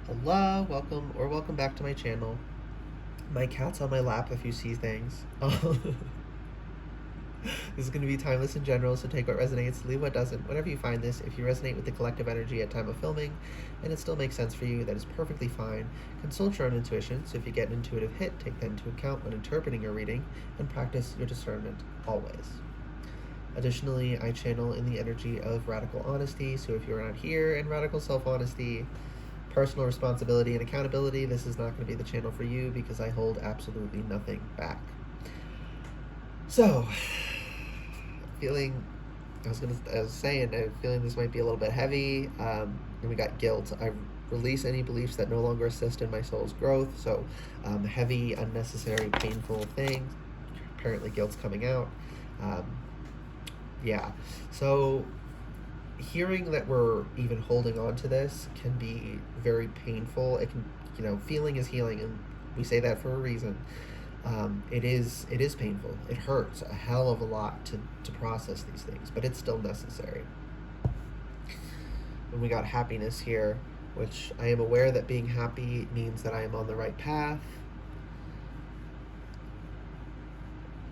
Hello, welcome back to my channel. My cat's on my lap if you see things. This is going to be timeless in general, so take what resonates, leave what doesn't. Whenever you find this, if you resonate with the collective energy at time of filming, and it still makes sense for you, that is perfectly fine. Consult your own intuition, so if you get an intuitive hit, take that into account when interpreting your reading, and practice your discernment always. Additionally, I channel in the energy of radical honesty, so if you're not here in radical self-honesty, personal responsibility and accountability, this is not going to be the channel for you because I hold absolutely nothing back. So, I was saying, I'm feeling this might be a little bit heavy. And we got guilt. I release any beliefs that no longer assist in my soul's growth. So, heavy, unnecessary, painful things. Apparently, guilt's coming out. Yeah. So, hearing that we're even holding on to this can be very painful. It can, feeling is healing, and we say that for a reason. It is painful. It hurts a hell of a lot to process these things, but it's still necessary. And we got happiness here, which I am aware that being happy means that I am on the right path,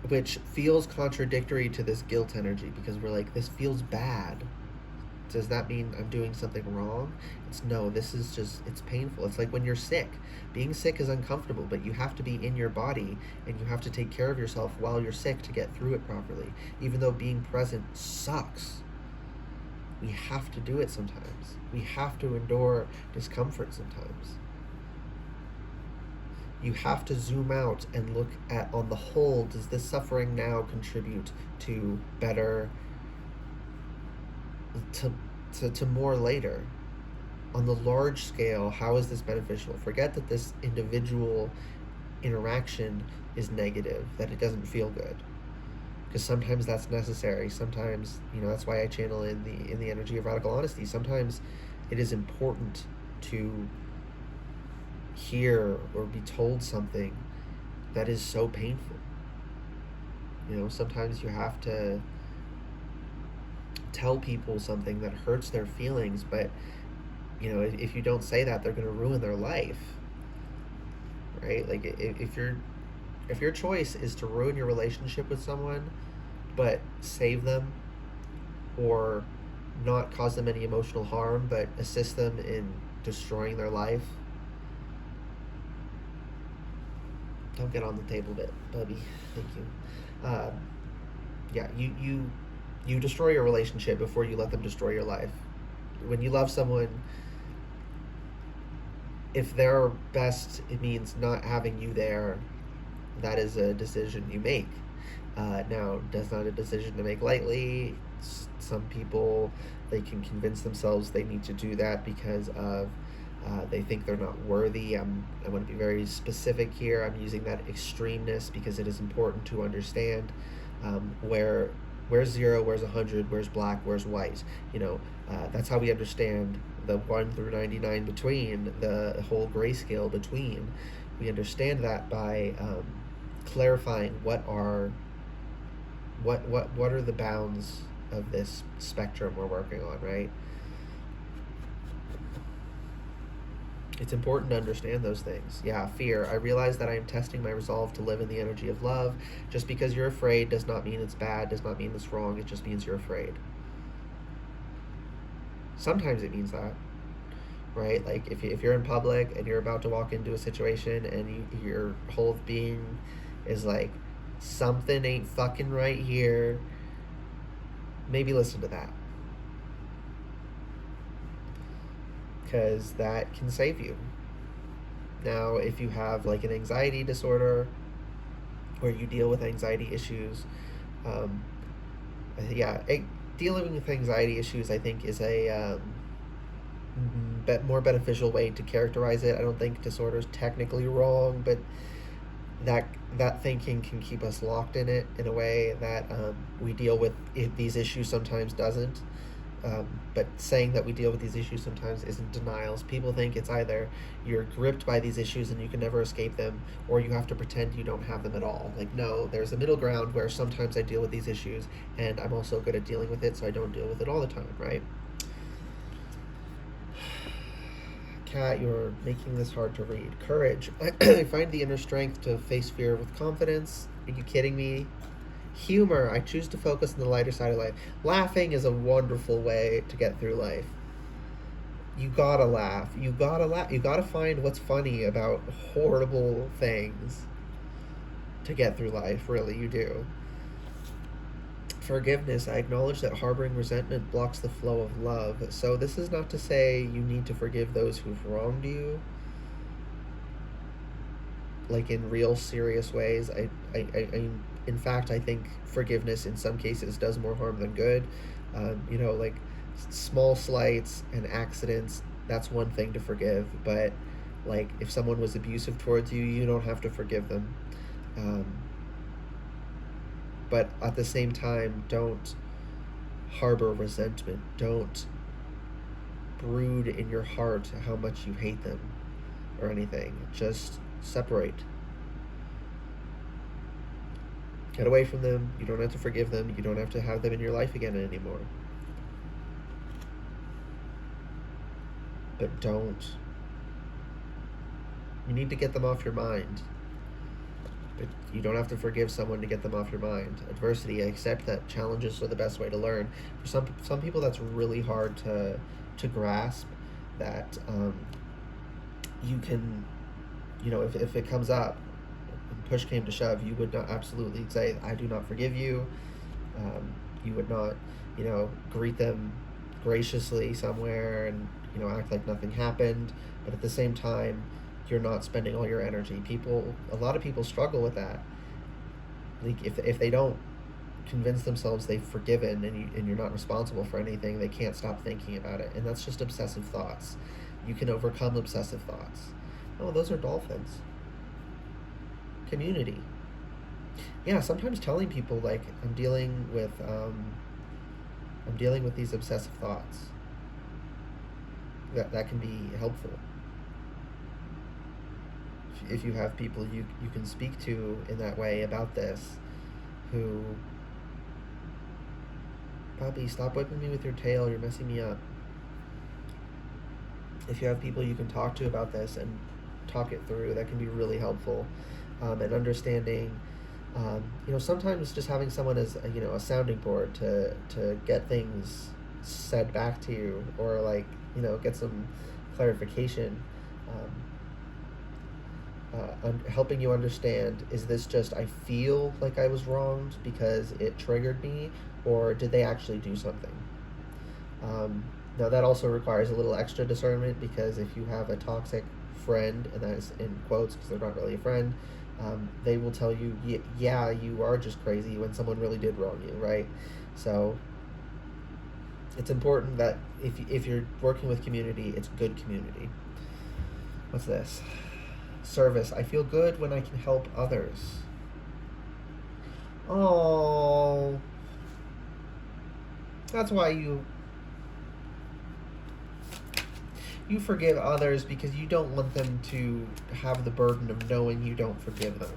which feels contradictory to this guilt energy because we're like, this feels bad. Does that mean I'm doing something wrong? No, this is just, it's painful. It's like when you're sick. Being sick is uncomfortable, but you have to be in your body and you have to take care of yourself while you're sick to get through it properly. Even though being present sucks, we have to do it sometimes. We have to endure discomfort sometimes. You have to zoom out and look at, on the whole, does this suffering now contribute to better, to more later? On the large scale, how is this beneficial? Forget that this individual interaction is negative, that it doesn't feel good, because sometimes that's necessary. Sometimes, that's why I channel in the energy of radical honesty. Sometimes it is important to hear or be told something that is so painful. Sometimes you have to tell people something that hurts their feelings, but if you don't say that, they're going to ruin their life, right? Like, if your choice is to ruin your relationship with someone but save them, or not cause them any emotional harm but assist them in destroying their life, don't get on the table bit, Bubby. Thank you. Yeah, you destroy your relationship before you let them destroy your life. When you love someone, if they're best, it means not having you there. That is a decision you make. Now, that's not a decision to make lightly. Some people, they can convince themselves they need to do that because of they think they're not worthy. I want to be very specific here. I'm using that extremeness because it is important to understand where's 0, where's 100, where's black, where's white. That's how we understand the 1 through 99 between, the whole grayscale between. We understand that by clarifying what are the bounds of this spectrum we're working on, right? It's important to understand those things. Yeah, fear. I realize that I am testing my resolve to live in the energy of love. Just because you're afraid does not mean it's bad, does not mean it's wrong. It just means you're afraid. Sometimes it means that, right? Like if you're in public and you're about to walk into a situation and your whole being is like, something ain't fucking right here, maybe listen to that. Because that can save you. Now, if you have like an anxiety disorder or you deal with anxiety issues, dealing with anxiety issues, I think, is a more beneficial way to characterize it. I don't think disorder is technically wrong, but that thinking can keep us locked in it in a way that we deal with these issues sometimes doesn't. But saying that we deal with these issues sometimes isn't denials. People think it's either you're gripped by these issues and you can never escape them, or you have to pretend you don't have them at all. Like, no, there's a middle ground where sometimes I deal with these issues and I'm also good at dealing with it, so I don't deal with it all the time, right? cat, you're making this hard to read. Courage. I find the inner strength to face fear with confidence. Are you kidding me? Humor. I choose to focus on the lighter side of life. Laughing is a wonderful way to get through life. You gotta laugh. You gotta laugh. You gotta find what's funny about horrible things to get through life. Really, you do. Forgiveness. I acknowledge that harboring resentment blocks the flow of love. So this is not to say you need to forgive those who've wronged you, like in real serious ways. In fact, I think forgiveness in some cases does more harm than good. Like small slights and accidents, that's one thing to forgive. But like if someone was abusive towards you, you don't have to forgive them. But at the same time, don't harbor resentment. Don't brood in your heart how much you hate them or anything. Just separate. Get away from them. You don't have to forgive them. You don't have to have them in your life again anymore. But don't. You need to get them off your mind. But you don't have to forgive someone to get them off your mind. Adversity, I accept that challenges are the best way to learn. For some people, that's really hard to grasp. That you can, if it comes up, and push came to shove, you would not absolutely say, "I do not forgive you." You would not, greet them graciously somewhere and act like nothing happened. But at the same time, you're not spending all your energy. A lot of people struggle with that. Like if they don't convince themselves they've forgiven and you're not responsible for anything, they can't stop thinking about it. And that's just obsessive thoughts. You can overcome obsessive thoughts. Oh, those are dolphins. Community. Yeah, sometimes telling people like I'm dealing with these obsessive thoughts. That can be helpful. If you have people you can speak to in that way about this, who, "Puppy, stop whipping me with your tail, you're messing me up." If you have people you can talk to about this and talk it through, that can be really helpful. And understanding, sometimes just having someone as a sounding board to get things said back to you, or like get some clarification. Helping you understand, is this just I feel like I was wronged because it triggered me, or did they actually do something? Now that also requires a little extra discernment, because if you have a toxic friend, and that is in quotes because they're not really a friend, they will tell you, yeah, you are just crazy, when someone really did wrong you, right? So it's important that if you're working with community, it's good community. What's this? Service. I feel good when I can help others. Oh, that's why you forgive others, because you don't want them to have the burden of knowing you don't forgive them.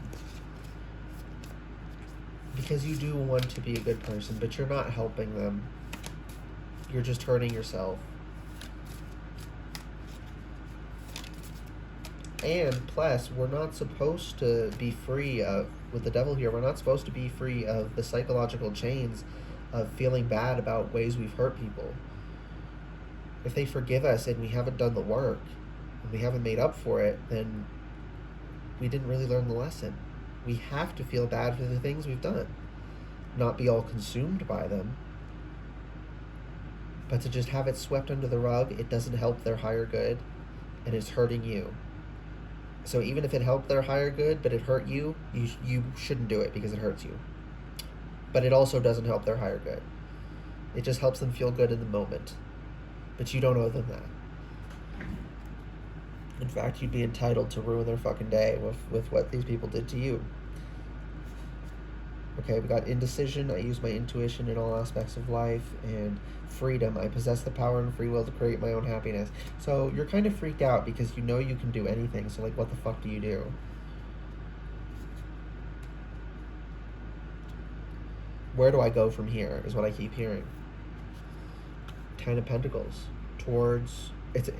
Because you do want to be a good person, but you're not helping them. You're just hurting yourself. And plus, we're not supposed to be free of, with the devil here, we're not supposed to be free of the psychological chains of feeling bad about ways we've hurt people. If they forgive us and we haven't done the work, and we haven't made up for it, then we didn't really learn the lesson. We have to feel bad for the things we've done. Not be all consumed by them. But to just have it swept under the rug, it doesn't help their higher good, and it's hurting you. So even if it helped their higher good, but it hurt you, you shouldn't do it because it hurts you. But it also doesn't help their higher good. It just helps them feel good in the moment. But you don't owe them that. In fact, you'd be entitled to ruin their fucking day with what these people did to you. Okay, we got indecision. I use my intuition in all aspects of life. And freedom. I possess the power and free will to create my own happiness. So you're kind of freaked out because you know you can do anything. So like, what the fuck do you do? Where do I go from here is what I keep hearing. 10 of Pentacles. Towards it's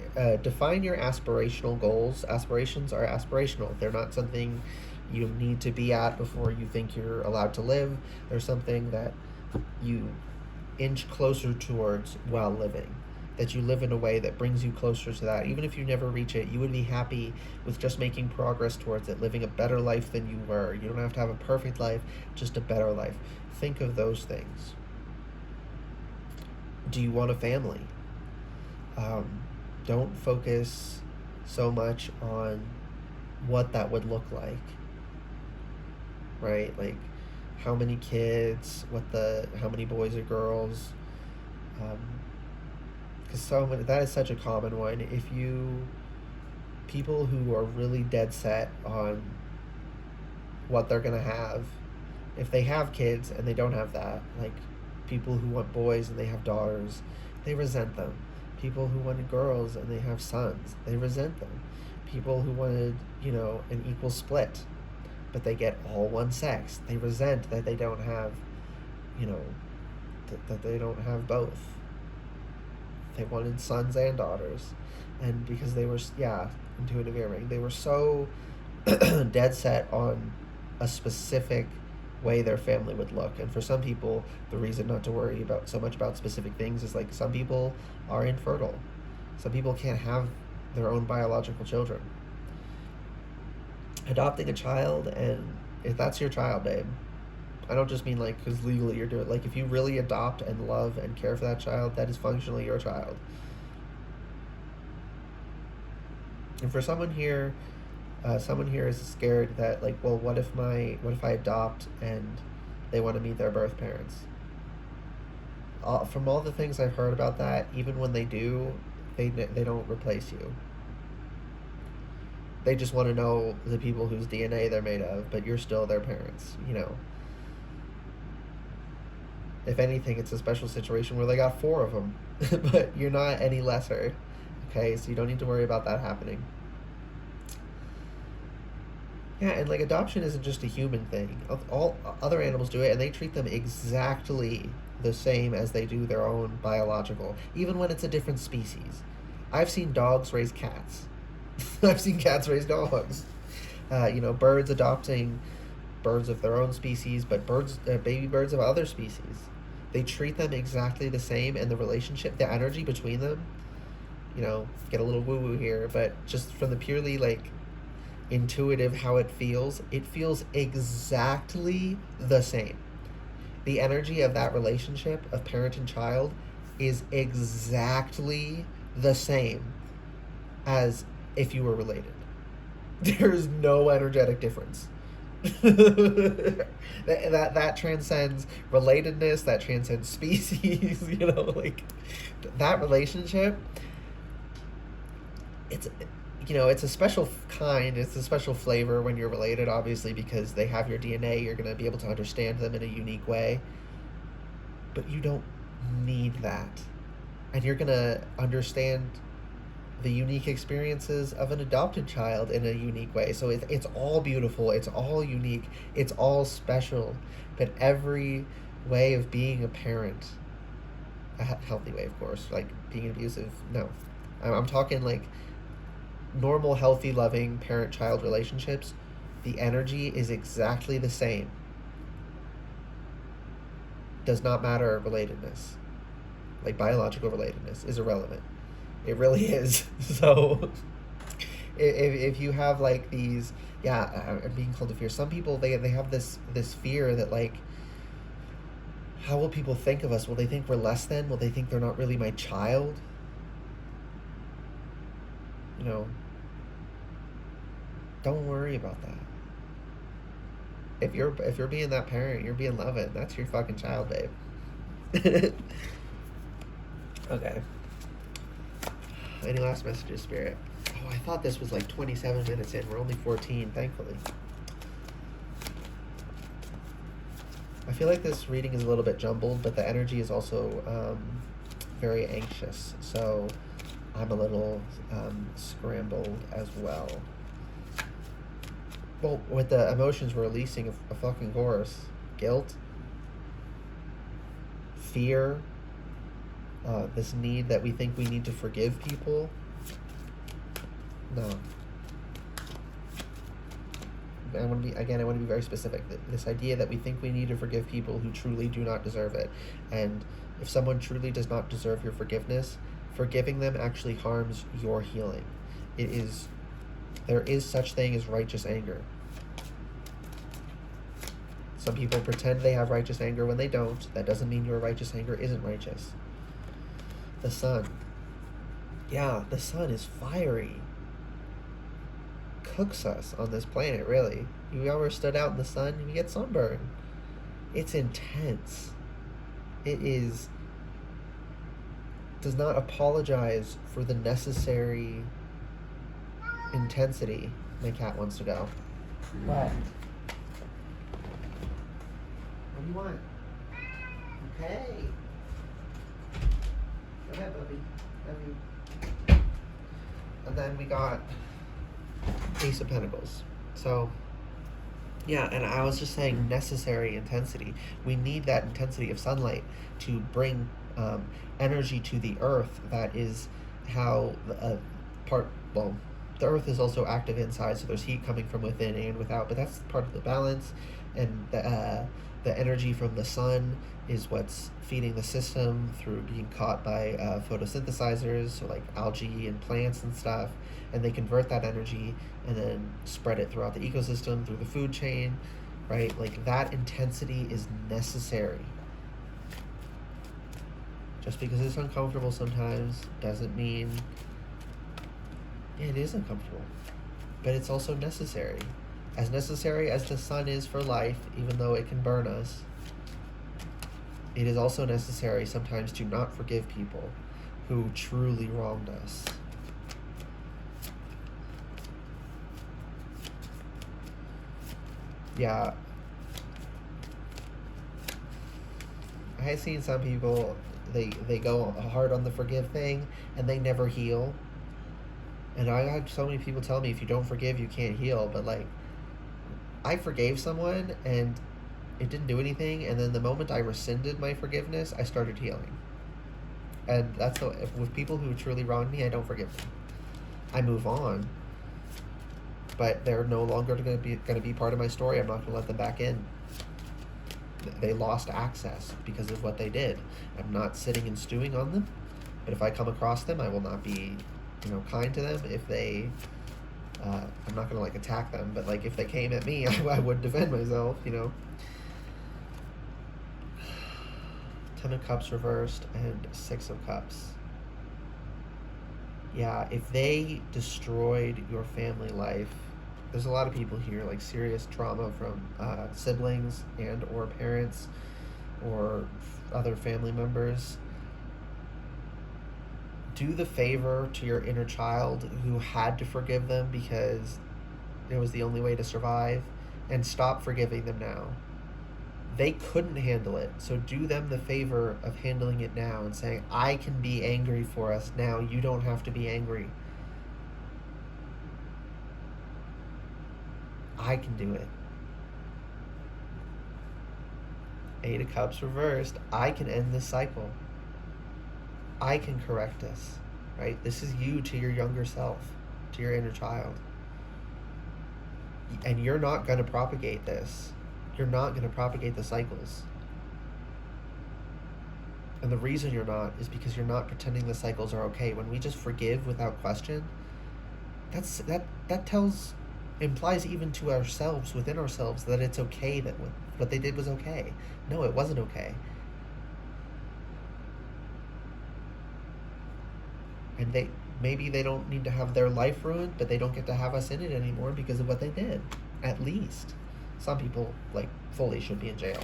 define your aspirational goals. Aspirations are aspirational. They're not something you need to be at before you think you're allowed to live. They're something that you inch closer towards while living. That you live in a way that brings you closer to that. Even if you never reach it, you would be happy with just making progress towards it, living a better life than you were. You don't have to have a perfect life, just a better life. Think of those things. Do you want a family? Um, don't focus so much on what that would look like, right? Like how many kids, how many boys or girls, because so many, that is such a common one. If you people who are really dead set on what they're gonna have, if they have kids and they don't have that, like people who want boys and they have daughters, they resent them. People who wanted girls and they have sons, they resent them. People who wanted, an equal split, but they get all one sex, they resent that they don't have, you know, that they don't have both. They wanted sons and daughters, and because they were, yeah, intuitive earring, they were so dead set on a specific way their family would look. And for some people, the reason not to worry about so much about specific things is like some people are infertile. Some people can't have their own biological children. Adopting a child, and if that's your child, babe, I don't just mean like because legally you're doing, like if you really adopt and love and care for that child, that is functionally your child. And for someone here is scared that like, well, what if I adopt and they want to meet their birth parents? From all the things I've heard about that, even when they do, they don't replace you. They just want to know the people whose DNA they're made of, but you're still their parents. If anything, it's a special situation where they got four of them, but you're not any lesser. Okay, so you don't need to worry about that happening. Yeah, and like adoption isn't just a human thing. All other animals do it, and they treat them exactly the same as they do their own biological, even when it's a different species. I've seen dogs raise cats. I've seen cats raise dogs. Birds adopting birds of their own species, but baby birds of other species. They treat them exactly the same, and the relationship, the energy between them, get a little woo-woo here, but just from the purely like intuitive how it feels exactly the same. The energy of that relationship of parent and child is exactly the same as if you were related. There's no energetic difference. that transcends relatedness, that transcends species. Like that relationship, it's a special kind, it's a special flavor when you're related, obviously, because they have your DNA. You're going to be able to understand them in a unique way, but you don't need that. And you're going to understand the unique experiences of an adopted child in a unique way. So it's all beautiful, it's all unique, it's all special. But every way of being a parent, a healthy way, of course, like being abusive, no. I'm talking like normal, healthy, loving parent-child relationships, the energy is exactly the same. Does not matter relatedness. Like biological relatedness is irrelevant. It really is. So if you have like these, I'm being called to fear. Some people, they have this fear that like, how will people think of us? Will they think we're less than? Will they think they're not really my child? Don't worry about that. If you're being that parent, you're being loving. That's your fucking child, babe. Okay. Any last messages, Spirit? Oh, I thought this was like 27 minutes in. We're only 14, thankfully. I feel like this reading is a little bit jumbled, but the energy is also very anxious. So I'm a little scrambled as well. Well, with the emotions we're releasing a fucking course. Guilt. Fear. This need that we think we need to forgive people. No. I want to be very specific. This idea that we think we need to forgive people who truly do not deserve it. And if someone truly does not deserve your forgiveness, forgiving them actually harms your healing. There is such thing as righteous anger. Some people pretend they have righteous anger when they don't. That doesn't mean your righteous anger isn't righteous. The sun. Yeah, the sun is fiery. Cooks us on this planet, really. You ever stood out in the sun and you get sunburn. It's intense. Does not apologize for the necessary intensity. My cat wants to go. What? What do you want? Okay. Go ahead, Bubby. And then we got Ace of Pentacles. So, yeah, and I was just saying necessary intensity. We need that intensity of sunlight to bring energy to the earth. That is how the earth is also active inside, so there's heat coming from within and without, but that's part of the balance. And the energy from the sun is what's feeding the system through being caught by photosynthesizers, so like algae and plants and stuff, and they convert that energy and then spread it throughout the ecosystem through the food chain, right? Like that intensity is necessary. Just because it's uncomfortable sometimes doesn't mean it is uncomfortable, but it's also necessary. As necessary as the sun is for life, even though it can burn us, it is also necessary sometimes to not forgive people who truly wronged us. Yeah. I have seen some people, they go hard on the forgive thing and they never heal. And I had so many people tell me, if you don't forgive, you can't heal. But like, I forgave someone and it didn't do anything, and then the moment I rescinded my forgiveness, I started healing. And that's with people who truly wronged me, I don't forgive them. I move on, but they're no longer going to be part of my story. I'm not going to let them back in. They lost access because of what they did. I'm not sitting and stewing on them, but if I come across them, I will not be, kind to them. If they I'm not gonna like attack them, but like if they came at me, I would defend myself. 10 of Cups reversed and 6 of Cups. Yeah, if they destroyed your family life, there's a lot of people here, like serious trauma from siblings and or parents or other family members. Do the favor to your inner child who had to forgive them because it was the only way to survive, and stop forgiving them now. They couldn't handle it, so do them the favor of handling it now and saying, I can be angry for us now, you don't have to be angry. I can do it. 8 of Cups reversed. I can end this cycle. I can correct this, right? This is you to your younger self, to your inner child. And you're not going to propagate this. You're not going to propagate the cycles. And the reason you're not is because you're not pretending the cycles are okay. When we just forgive without question, that implies even to ourselves, within ourselves, that it's okay, that what they did was okay. No, it wasn't okay. And maybe they don't need to have their life ruined, but they don't get to have us in it anymore because of what they did. At least. Some people, fully should be in jail.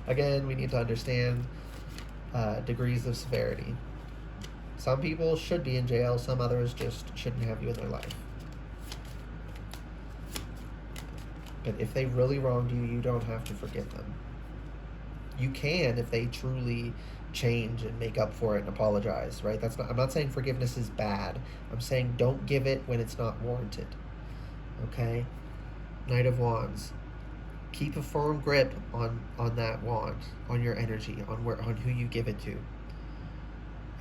Again, we need to understand degrees of severity. Some people should be in jail, some others just shouldn't have you in their life. But if they really wronged you, you don't have to forgive them. You can if they truly change and make up for it and apologize, right? I'm not saying forgiveness is bad. I'm saying don't give it when it's not warranted. Okay? Knight of Wands. Keep a firm grip on that wand, on your energy, on who you give it to.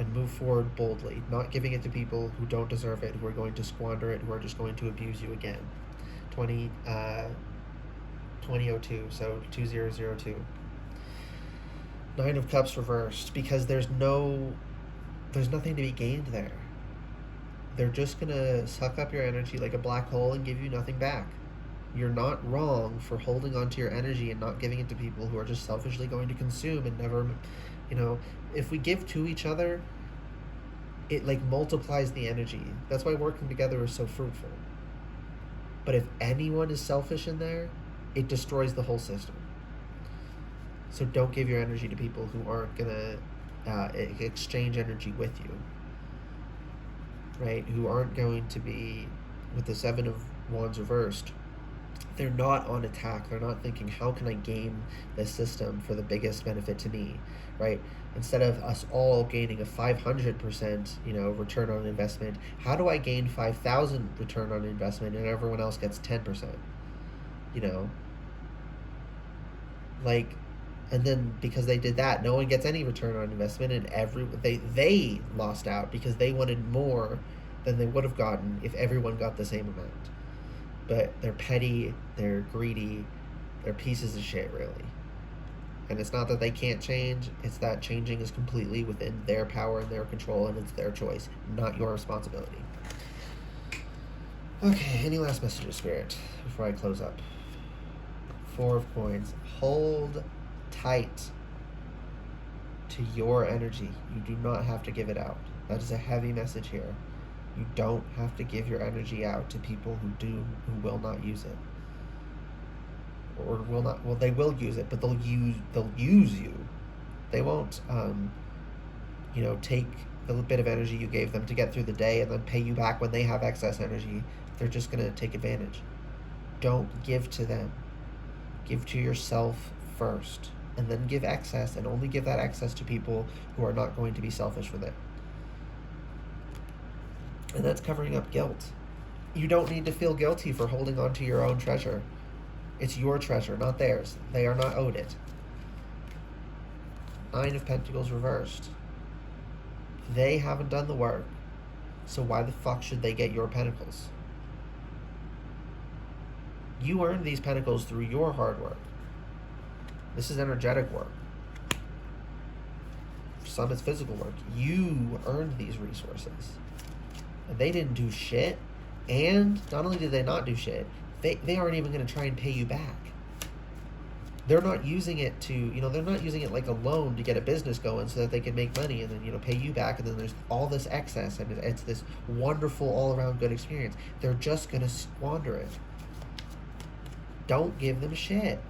and move forward boldly, not giving it to people who don't deserve it, who are going to squander it, who are just going to abuse you again. 2002, so 2002. Nine of Cups reversed, because there's nothing to be gained there. They're just gonna suck up your energy like a black hole and give you nothing back. You're not wrong for holding on to your energy and not giving it to people who are just selfishly going to consume and never, if we give to each other, it like multiplies the energy. That's why working together is so fruitful. But if anyone is selfish in there, it destroys the whole system. So don't give your energy to people who aren't gonna exchange energy with you, right? Who aren't going to be, with the Seven of Wands reversed, they're not on attack. They're not thinking, how can I game this system for the biggest benefit to me, right? Instead of us all gaining a 500%, return on investment, how do I gain 5,000 return on investment and everyone else gets 10%? Like, and then because they did that, no one gets any return on investment, and they lost out because they wanted more than they would have gotten if everyone got the same amount. But they're petty, they're greedy, they're pieces of shit, really. And it's not that they can't change, it's that changing is completely within their power and their control, and it's their choice, not your responsibility. Okay, any last messages, Spirit, before I close up? Four of Coins. Hold tight to your energy. You do not have to give it out. That is a heavy message here. You don't have to give your energy out to people who will not use it. Or will not, well, they will use it, but they'll use you. They won't, take the bit of energy you gave them to get through the day and then pay you back when they have excess energy. They're just going to take advantage. Don't give to them. Give to yourself first, and then give excess, and only give that excess to people who are not going to be selfish with it. And that's covering up guilt. You don't need to feel guilty for holding on to your own treasure. It's your treasure, not theirs. They are not owed it. Nine of Pentacles reversed. They haven't done the work, so why the fuck should they get your pentacles? You earned these pentacles through your hard work. This is energetic work. For some, it's physical work. You earned these resources. And they didn't do shit. And not only did they not do shit, they aren't even going to try and pay you back. They're not using it they're not using it like a loan to get a business going so that they can make money and then, pay you back, and then there's all this excess and it's this wonderful all-around good experience. They're just going to squander it. Don't give them shit.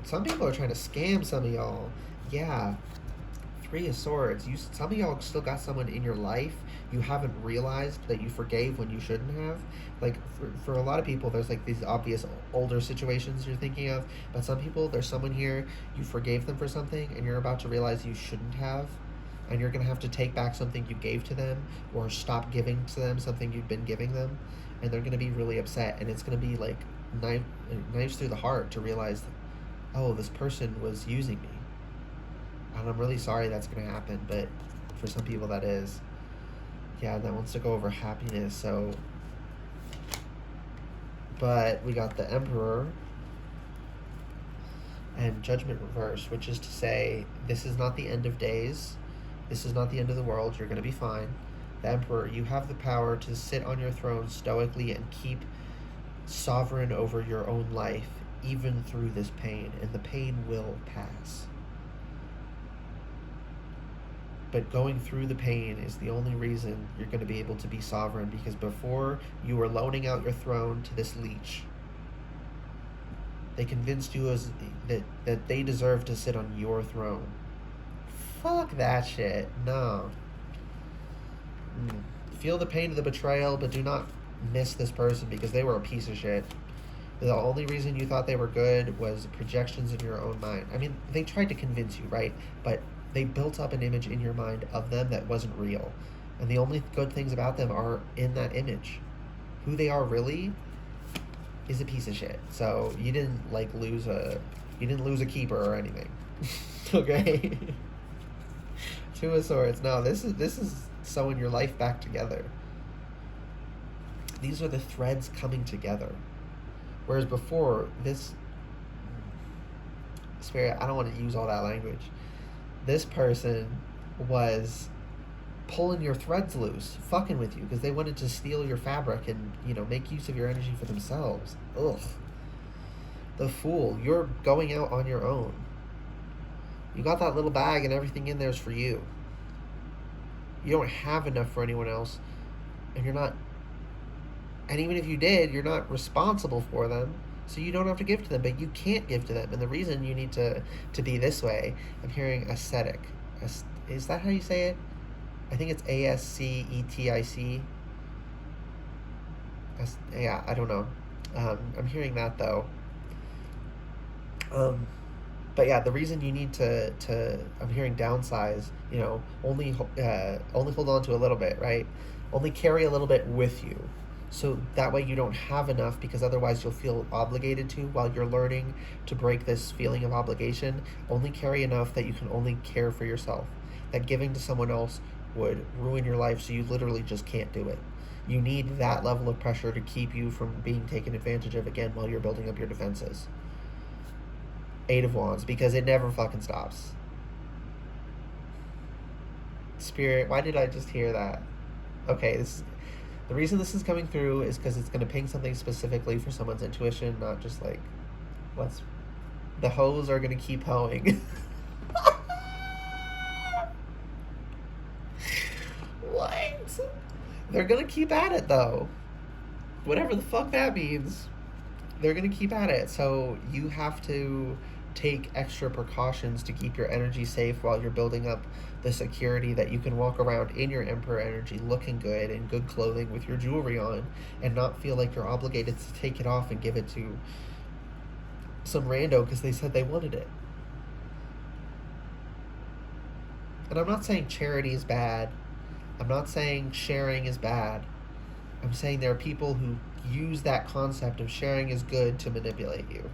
Some people are trying to scam some of y'all. Yeah. Three of Swords. Some of y'all still got someone in your life you haven't realized that you forgave when you shouldn't have. Like, for a lot of people, there's like these obvious older situations you're thinking of. But some people, there's someone here, you forgave them for something, and you're about to realize you shouldn't have. And you're going to have to take back something you gave to them, or stop giving to them something you've been giving them. And they're going to be really upset. And it's going to be like knives through the heart to realize, oh, this person was using me. And I'm really sorry that's going to happen, but for some people that is. Yeah, that wants to go over happiness, so. But we got the Emperor and Judgment reversed, which is to say, this is not the end of days. This is not the end of the world. You're going to be fine. The Emperor, you have the power to sit on your throne stoically and keep sovereign over your own life, even through this pain, and the pain will pass. But going through the pain is the only reason you're going to be able to be sovereign, because before you were loaning out your throne to this leech. They convinced you that they deserve to sit on your throne. Fuck that shit. No. Feel the pain of the betrayal, but do not miss this person because they were a piece of shit. The only reason you thought they were good was projections in your own mind. I mean, they tried to convince you, right? But they built up an image in your mind of them that wasn't real. And the only good things about them are in that image. Who they are really is a piece of shit. So you didn't lose a keeper or anything. Okay? Two of Swords. No, this is sewing your life back together. These are the threads coming together. Whereas before, this Spirit, I don't want to use all that language. This person was pulling your threads loose, fucking with you because they wanted to steal your fabric and, make use of your energy for themselves. Ugh. The Fool, you're going out on your own. You got that little bag and everything in there is for you. You don't have enough for anyone else, and you're not. And even if you did, you're not responsible for them, so you don't have to give to them. But you can't give to them, and the reason you need to be this way. I'm hearing ascetic. Is that how you say it? I think it's ASCETIC. Yeah, I don't know. I'm hearing that though. But yeah, the reason you need to I'm hearing downsize. Only hold on to a little bit, right? Only carry a little bit with you, so that way you don't have enough, because otherwise you'll feel obligated to while you're learning to break this feeling of obligation. Only carry enough that you can only care for yourself. That giving to someone else would ruin your life, so you literally just can't do it. You need that level of pressure to keep you from being taken advantage of again while you're building up your defenses. Eight of Wands, because it never fucking stops. Spirit, why did I just hear that? Okay, the reason this is coming through is because it's going to ping something specifically for someone's intuition, not just like, the hoes are going to keep hoeing. What? They're going to keep at it, though. Whatever the fuck that means. They're going to keep at it. So you have to take extra precautions to keep your energy safe while you're building up the security that you can walk around in your Emperor energy looking good in good clothing with your jewelry on and not feel like you're obligated to take it off and give it to some rando because they said they wanted it. And I'm not saying charity is bad. I'm not saying sharing is bad. I'm saying there are people who use that concept of sharing is good to manipulate you.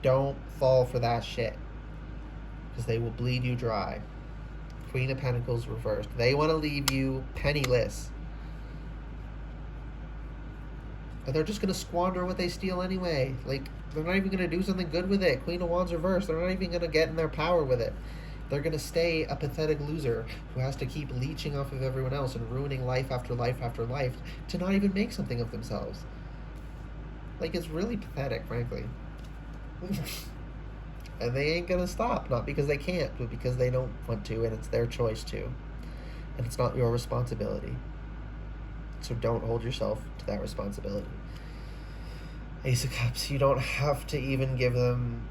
Don't fall for that shit, because they will bleed you dry. Queen of Pentacles reversed. They want to leave you penniless. And they're just going to squander what they steal anyway. Like, they're not even going to do something good with it. Queen of Wands reversed. They're not even going to get in their power with it. They're going to stay a pathetic loser who has to keep leeching off of everyone else and ruining life after life after life to not even make something of themselves. Like, it's really pathetic, frankly. And they ain't going to stop. Not because they can't, but because they don't want to, and it's their choice to. And it's not your responsibility. So don't hold yourself to that responsibility. Ace of Cups, you don't have to even give them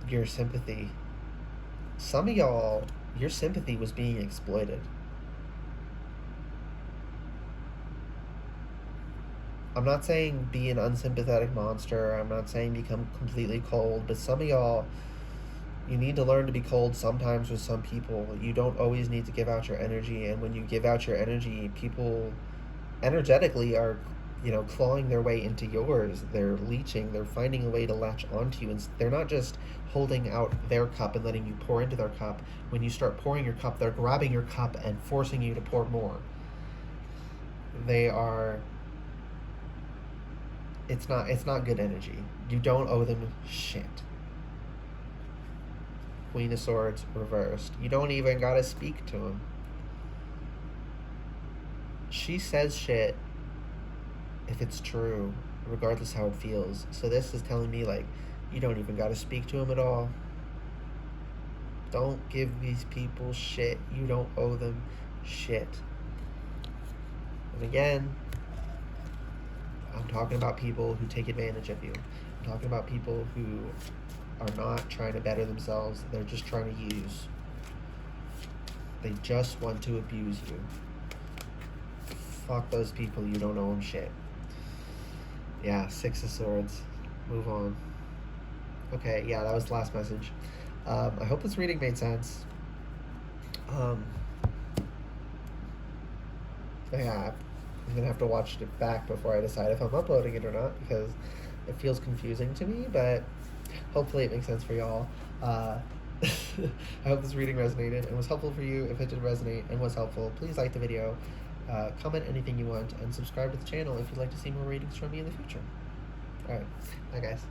your sympathy. Some of y'all, your sympathy was being exploited. I'm not saying be an unsympathetic monster. I'm not saying become completely cold. But some of y'all, you need to learn to be cold sometimes with some people. You don't always need to give out your energy. And when you give out your energy, people energetically are, clawing their way into yours. They're leeching. They're finding a way to latch onto you. And they're not just holding out their cup and letting you pour into their cup. When you start pouring your cup, they're grabbing your cup and forcing you to pour more. They are... It's not good energy. You don't owe them shit. Queen of Swords reversed. You don't even gotta speak to them. She says shit if it's true, regardless how it feels. So this is telling me, like, you don't even gotta speak to them at all. Don't give these people shit. You don't owe them shit. And again, I'm talking about people who take advantage of you. I'm talking about people who are not trying to better themselves. They're just trying to use. They just want to abuse you. Fuck those people. You don't owe them shit. Yeah, Six of Swords. Move on. Okay, yeah, that was the last message. I hope this reading made sense. Yeah, I'm gonna have to watch it back before I decide if I'm uploading it or not, because it feels confusing to me, but hopefully it makes sense for y'all. I hope this reading resonated and was helpful for you. If it did resonate and was helpful, please like the video, comment anything you want, and subscribe to the channel if you'd like to see more readings from me in the future. Alright, bye guys.